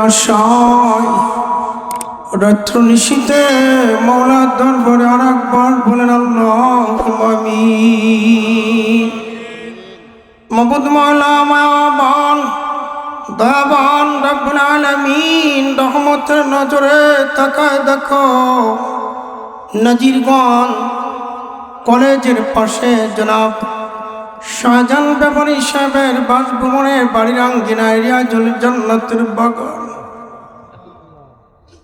আশায় রাত্র নিশীতে মৌলার দরবারে আর একবার বলেন আল্লাহুম্মা আমিন। মাবুদ মাওলা মায়াবান দয়াবান রব্বুল আলামিন, রহমতের নজরে তাকায় দেখো নাজিরগঞ্জ কলেজের পাশে জনাব শাহজাহান ব্যাপারী সাহেবের বাসভবনের বাড়ির আঙ্গিনায় রিয়াজুল জান্নাতের বাগান।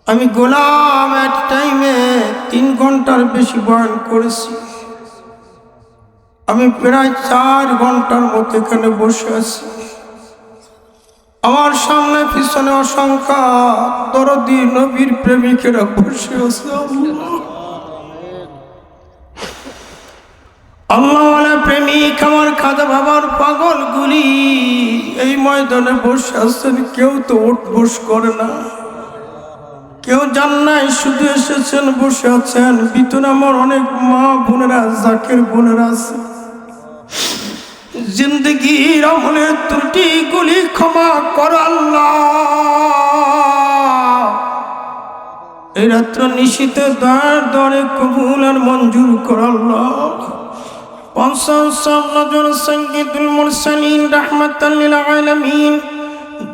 আমি গোলাম এক টাইমে 3 ঘন্টার বেশি বয়ান করেছি। আমি প্রায় 4 ঘন্টার মতো এখানে বসে আছি। আমার সামনে পিছনে অসংখ্য দরদি নবীর প্রেমিকেরা বসে আছে। আল্লাহওয়ালা প্রেমিক আমার খাজা বাবার পাগলগুলি এই ময়দানে বসে আছেন। কেউ তো উঠ বস করে না, কেউ যান নাই, শুধু এসেছেন বসে আছেন। ভিতরে আমার অনেক মা বোনেরা জাকের বোনেরা আছে। জিন্দগির আমলের ত্রুটিগুলি ক্ষমা কর আল্লাহ। এই রাত্র নিশীতে দয়ার দরে কবুল আর মঞ্জুর কর আল্লাহ। সৈয়দুল মুরসালিন রাহমাতাল লিল আলামিন,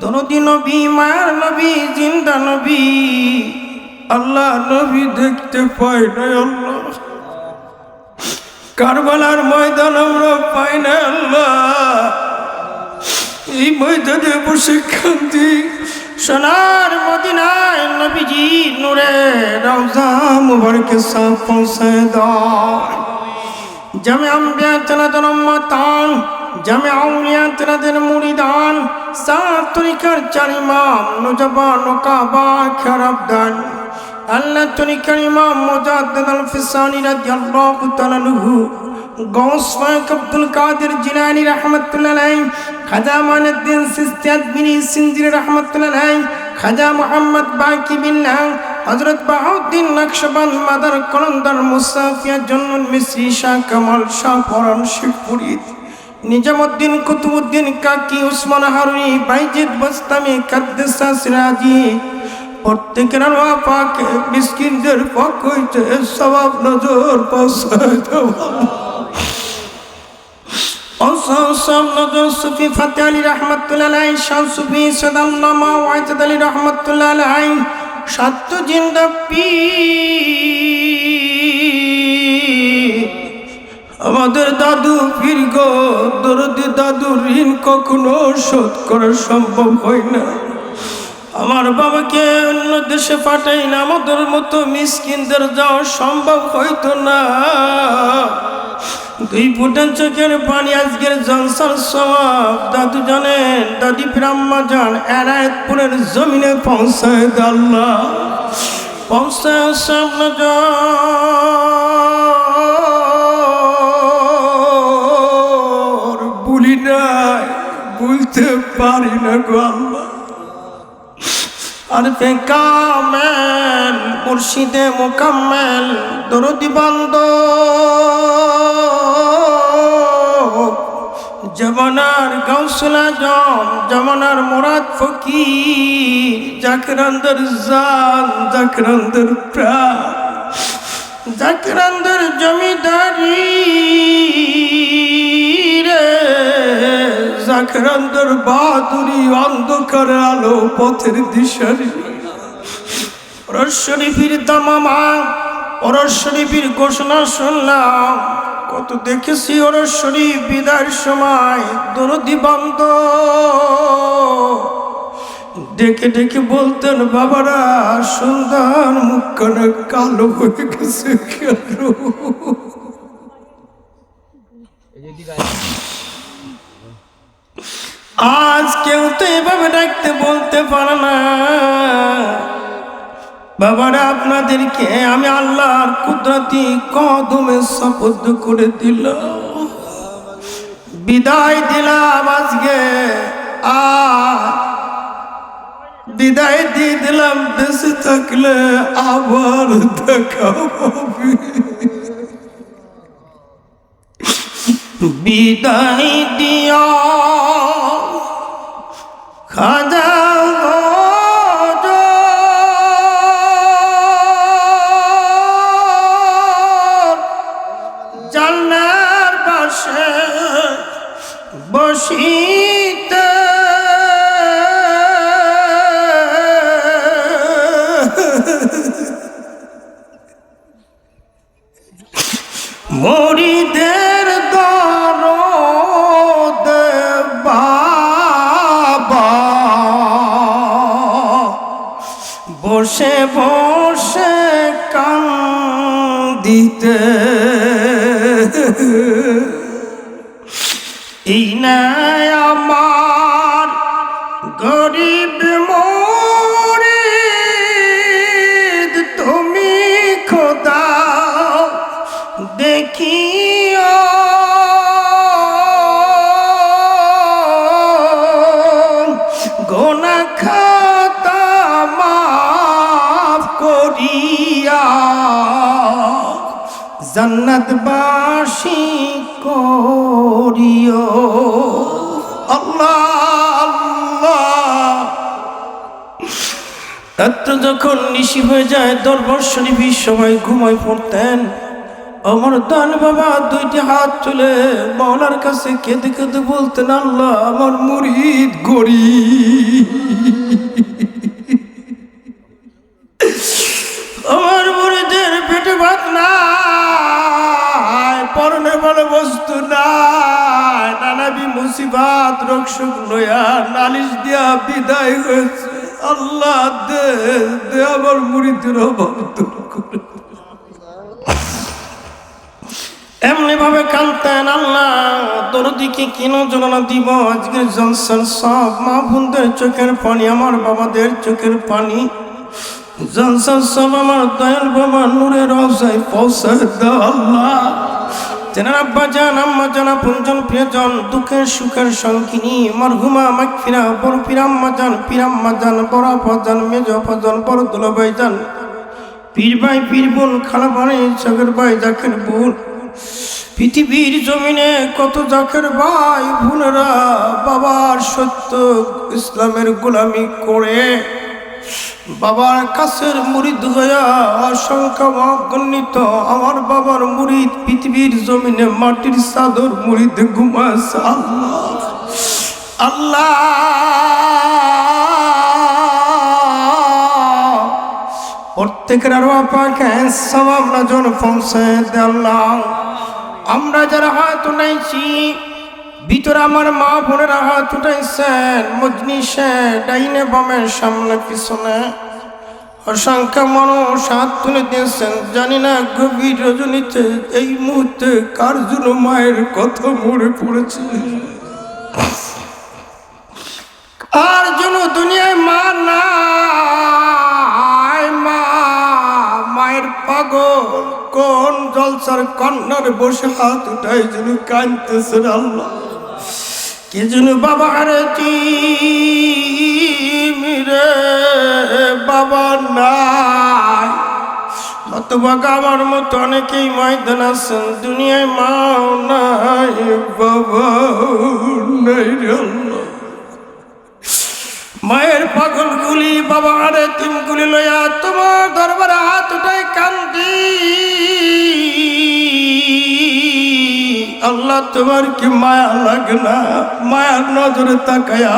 দরদি নবী, মায়ার নবী, জিন্দা নবী। আল্লাহ নবী দেখতে পাই না আল্লাহ, কারবালার ময়দান আমরা পাই না আল্লাহ। এই ময়দানে বসে কান্দি। সোনার মদিনায় নবীজি নূরে রওজা মুবারকে সাফ পৌঁছায় দাও। জামে আম্বিয়া তেনাদের উম্মতান, জামে আউলিয়া তেনাদের মুরিদান, সাত তরিকার 4 ইমাম নুজাবা নোকাবা খেরাবদান, আল্লাহ তরিকার ইমাম মুজাদ্দিদ আল ফিসানি রাদিয়াল্লাহু তাআলা আনহু, গৌস পাক আব্দুল কাদের জিলানী রাহমাতুল্লাহ আলাইহি, খাজা মাইনুদ্দিন চিশতি আজমিরি সিন্দি রাহমাতুল্লাহ আলাইহি, খাজা মুহাম্মদ বাকি বিল্লাহ, হযরত বাহাউদ্দিন নকশবন্দ, মাদার কলন্দর, মুসাফিয়া জন্নুল মিসরি, শাহ কামাল, শাহ পরান, শেখপুরী, নিজামুদ্দিন, কুতুবুদ্দিন কাকি, উসমান হারুনি, বাইজিদ বস্তামি, কাদ্দাসা সিরাজি, প্রত্যেকের আল্লাহ পাক মিসকিনদের পক্ষ হইতে সওয়াব নজর পৌঁছায় দাও। সব নজর সুফি ফাতেহ আলী রহমাতুল্লাহ আলাইহি, শাহ সুফি সাদাল্লামা ওয়াইজাদ আলী রহমাতুল্লাহ আলাইহি, সত্য জিন্দা পীর আমাদের দাদু পীর গো, দরদি দাদুর ঋণ কখনো শোধ করা সম্ভব হয় না। আমার বাবাকে অন্য দেশে পাঠাই না, আমাদের মতো মিসকিনদের যাওয়া সম্ভব হইতো না। 2 ফুটের চোখের পানি আজকের জলসার সওয়াব দাদু জানেন, দাদি ব্রাহ্মা জান এনায়েতপুরের জমিনে পৌঁছায় দে আল্লাহ। পৌঁছায় সব নজর ভুলি নাই, ভুলতে পারি না গো আল্লাহ। আরফে কামেল মুর্শিদে মুকাম্মেল দরদি বান্দো, জমানার গাউসুল আজম, জমানার মুরাদ ফকির, জাকরানদের জান, জাকরানদের প্রাণ, জাকরানদের জমিদারি রে, জাকরানদের বাহাদুরি, অন্ধকারে আলো পথের দিশারি। ওরস শরীফের দামামা, ওরস শরীফের ঘোষণা শুনলাম, কত দেখেছি ওরস শরীফ বিদায়ের সময় দরদি বন্ধ ডেকে ডেকে বলতেন, বাবারা সুন্দর মুখখানা কালো হয়ে গেছে কেন? আজ কেউ তো এভাবে ডাকতে বলতে পারে না। বাবারা আপনাদেরকে আমি আল্লাহর কুদরতি কদমে শপথ করে দিলাম, বিদায় দিলাম আজকে। বিদায় দিয়ে দিলাম, বেঁচে থাকলে আবার দেখা হবে। বিদায় দিয়া খাজা বসে বসে কান্দিতে এই না আমার গরিব মুরিদ তুমি খোদা দেখিও গোনা খাতা মাফ করিয়া জান্নাতবাসী করিও। আল্লাহ আল্লাহ। রাত্র যখন নিশি হয়ে যায় দরবার শরীফে সবাই ঘুমায় পড়তেন, আমার দান বাবা দুইটি হাত তুলে মাওলার কাছে কেঁদে কেঁদে বলতেন, আল্লাহ আমার মুরিদ গরিব, আমার মুরিদের পেটে ভাত নাই, পরনে ভালো বস্তু নাই, নানাবি মুসিবাত রোগ শোক লইয়া নালিশ দিয়া বিদায় হয়েছে। আল্লাহ দে দে আমার মুরিদের অভাব দূর করে। এমনি ভাবে কাঁদতেন। আল্লাহ দরদিকে কেন জনানা দিব। আজকের জলসার সব মা বোনদের চোখের পানি, আমার বাবাদের চোখের পানি, জলসার সব আমার দয়াল বাবা নূরের রওজায় পৌঁছায় দাও আল্লাহ। তেনার আব্বা জান আম্মা জানা পুঞ্জন প্রিয়জন দুঃখের সুখের সঙ্গিনী মরহুমা মাগফিরা বড় পিরাম্মা জান বড় আপা জান মেজ আপা জান বড় দুলাভাই জান পীর ভাই পীর বোন খালা ভাই জাকের ভাই জাকের বোন, পৃথিবীর জমিনে কত জাকের ভাই বোনেরা বাবার সত্য ইসলামের গোলামি করে বাবার কাছের মুরিদ হইয়া অসংখ্য অগণিত আমার বাবার মুরিদ পৃথিবীর জমিনে মাটির চাদর মুরিদ ঘুমাছে। আল্লাহ আল্লাহ প্রত্যেকের আরো পাকে সওয়াব নজর পৌঁছে দে আল্লাহ। আমরা যারা হাত উঠাইছি ভিতরে আমার মা বোনেরা হাত উঠাইছেন, মজলিসে ডাইনে বামে সামনে পিছনে অসংখ্য মানুষ হাত তুলে দিয়েছেন। জানি না গভীর রজনীতে এই মুহূর্তে কার জন্য মায়ের কথা মনে পড়েছে, কার জন্য দুনিয়ায় মা নাই, মা মায়ের পাগল কোন জলসার কন্যার বসে হাত উঠাই যেন কাঁদতেছেন। আল্লাহ কে যেন বাবা হারাইছি রে, বাবা নাই, হতভাগা আমার মতো অনেকেই ময়দান আছেন, দুনিয়ায় মাও নাই বাবা নাই রে আল্লাহ। মায়ের পাগলগুলি বাবা আরে তিনগুলি লইয়া তোমার দরবারে হাত উঠাই কান্দি। আল্লাহ তোমার কি মায়া লাগে না? মায়ার নজরে তাকায়া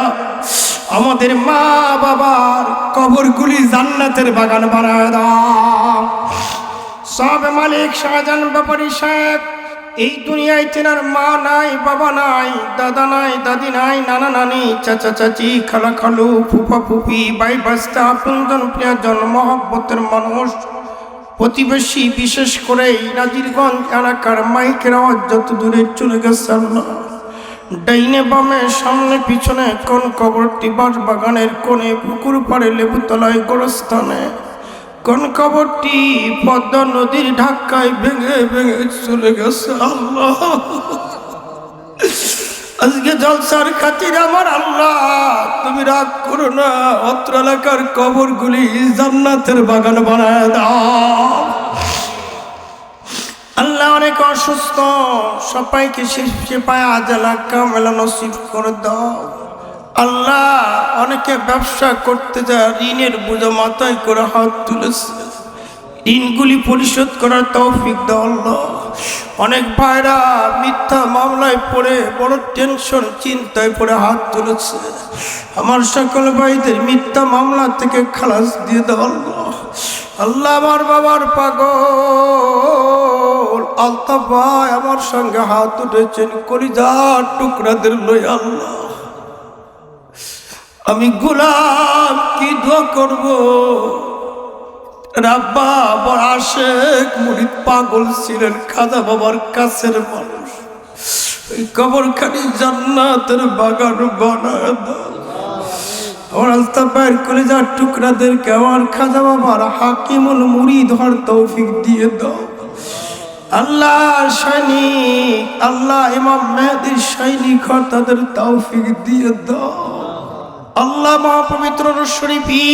আমাদের মা বাবার কবরগুলি জান্নাতের বাগান বানায় দাও। সব মালিক শাহজাহান ব্যাপারী সাহেব এই দুনিয়ায় তেনার মা নাই, বাবা নাই, দাদা নাই, দাদি নাই, নানা নানি, চাচা চাচি, খালা খালু, ফুফা ফুফি, ভাই ভাস্তা, আপনজন প্রিয়জন, মহব্বতের মানুষ, প্রতিবেশী, বিশেষ করে এই নাজিরগঞ্জ এলাকার মাইকের আওয়াজ যত দূরে চলে গেছে আল্লাহ। ডাইনে বামে সামনে পিছনে কোন কবরটি বাঁশ বাগানের কোণে, পুকুর পাড়ে, লেবুতলায়, গোরস্থানে, কোন কবরটি পদ্মা নদীর ধাক্কায় ভেঙে ভেঙে চলে গেছে আল্লাহ। আজকে জলসার খাতির আমার আল্লাহ তুমি রাগ করো না, অত্র এলাকার কবরগুলি জান্নাতের বাগান বানায় দাও আল্লাহ। অনেক অসুস্থ সবাইকে শিশে পায় আজালা কামেলা নসিব করে দাও আল্লাহ। অনেকে ব্যবসা করতে যায় ঋণের বোঝা মাথায় করে হাত তুলেছে, ঋণগুলি পরিশোধ করার তৌফিক দাও আল্লাহ। অনেক ভাইরা মিথ্যা মামলায় পড়ে বড় টেনশন চিন্তায় পড়ে হাত তুলেছে, আমার সকল ভাইদের মিথ্যা মামলা থেকে খালাস দিয়ে দাও আল্লাহ। আল্লাহ আমার বাবার পাগল আলতাফ ভাই আমার সঙ্গে হাত উঠেছেন, কলিজার টুকরাদের লই আল্লাহ। আমি গোলাম কি দোয়া করব, আপনার আব্বা বড় আশেক মুরিদ পাগল ছিলেন, খাজা বাবার কাছের মানুষ। ওই কবরখানি জান্নাতের বাগান বানায় দাও। আমার আস্তা পায়ের কলিজার টুকরাদেরকে আমার খাজা বাবার হাকিমুল মুরিদ হওয়ার তৌফিক দিয়ে দাও। আল্লাহ সৈনিক, আল্লাহ ইমাম মেহেদীর সৈনিক হওয়ার তাদের তৌফিক দিয়ে দাও। আল্লাহ মহাপবিত্র শরীফি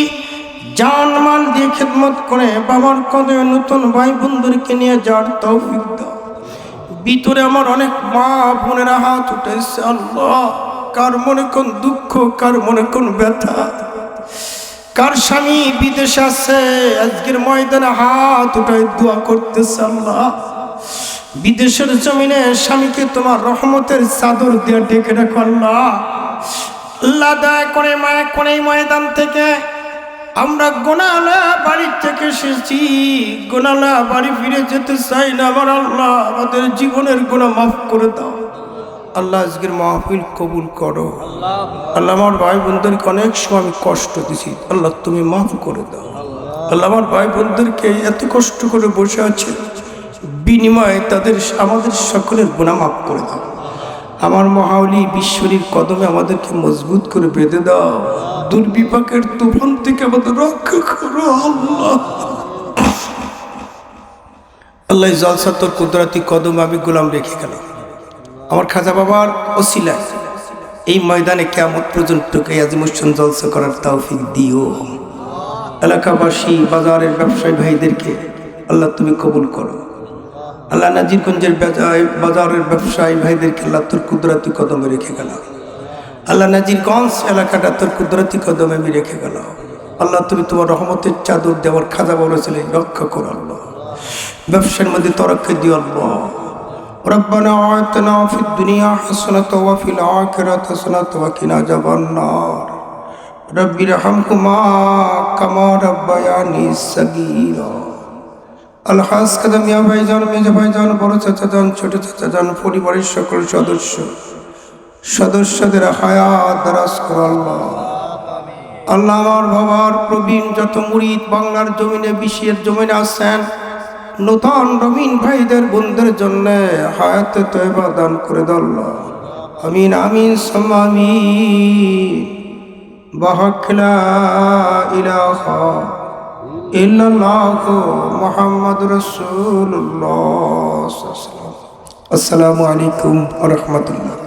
জান মান দিয়ে খেদমত করে বাবার কদমে নতুন ভাই বন্ধুদেরকে নিয়ে যাওয়ার তৌফিক দাও। ভিতরে আমার অনেক মা বোনেরা হাত উঠেছে আল্লাহ, কার মনে কোন দুঃখ, কার মনে কোন ব্যথা, কার স্বামী বিদেশে আছে আজকের ময়দানে হাত উঠায় দোয়া করতেছে আল্লাহ। বিদেশের জমিনে স্বামীকে তোমার রহমতের চাদর দিয়ে ডেকে রাখো আল্লাহ। আল্লাহ দয়া করে মায়া করে ময়দান থেকে আমরা গোনালা বাড়ির থেকে এসেছি, গোনালা বাড়ি ফিরে যেতে চাই না। আমার আল্লাহ আমাদের জীবনের গুনাহ মাফ করে দাও আল্লাহ। আজকের মাহফিল কবুল করো আল্লাহ। আমার ভাই বোনদেরকে অনেক সময় আমি কষ্ট দিছি আল্লাহ, তুমি মাফ করে দাও আল্লাহ। আমার ভাই বোনদেরকে এত কষ্ট করে বসে আছে, বিনিময়ে তাদের আমাদের সকলের গুনাহ মাফ করে দাও। আমার মহাওলি বিশ্বরীর কদমে আমাদেরকে মজবুত করে বেঁধে দাও। দুর্বিপাকের তুফান থেকে আমাদের রক্ষা করো আল্লাহ। আল্লাহ জলসা তোর কুদরতি কদম আমি গোলাম রেখে গেলাম। আমার খাজা বাবার ওসিলায় এই ময়দানে কিয়ামত পর্যন্ত আজিমুসন জলসা করার তৌফিক দিও। এলাকাবাসী বাজারের ব্যবসায়ী ভাইদেরকে আল্লাহ তুমি কবুল করো আল্লাহ। নাজিরগঞ্জের বাজারের ব্যবসায়ী ভাইদেরকে আল্লাহ তোর কুদরতি কদমে রেখে গেল আল্লাহ। নাজিরগঞ্জ এলাকাটা তোর কুদরতি কদমে আমি রেখে গেল আল্লাহ। তুমি তোমার রহমতের চাদর দেওয়ার খাজা বাবা ছেলে রক্ষা করো আল্লাহ। ব্যবসার মধ্যে তরক্কি দিও আল্লাহ। ربنا آتنا في الدنيا حسنة وفي الآخرة حسنة وقنا عذاب النار رب ارحمهما كما ربياني صغيرا। আলহাজ কাদামিয়া ভাইজান, মেজা ভাইজান, বড় চাচাজান, ছোট চাচাজান, পরিবারের সকল সদস্যদের হায়াত দারাজ করো আল্লাহ। আল্লাহ আমার বাবার প্রবীণ যত মুরিদ বাংলার জমিনে বিশ্বের জমিনে আছেন, নতুন রবিন ভাইদের বোনদের জন্য হায়াতে তয়বা দান করে দাও আল্লাহ। আমিন আমিন সুম্মা আমিন। বাহাক লা ইলাহা ইল্লাল্লাহু মুহাম্মাদুর রাসূলুল্লাহ। আসসালামু আলাইকুম ওয়া রাহমাতুল্লাহ।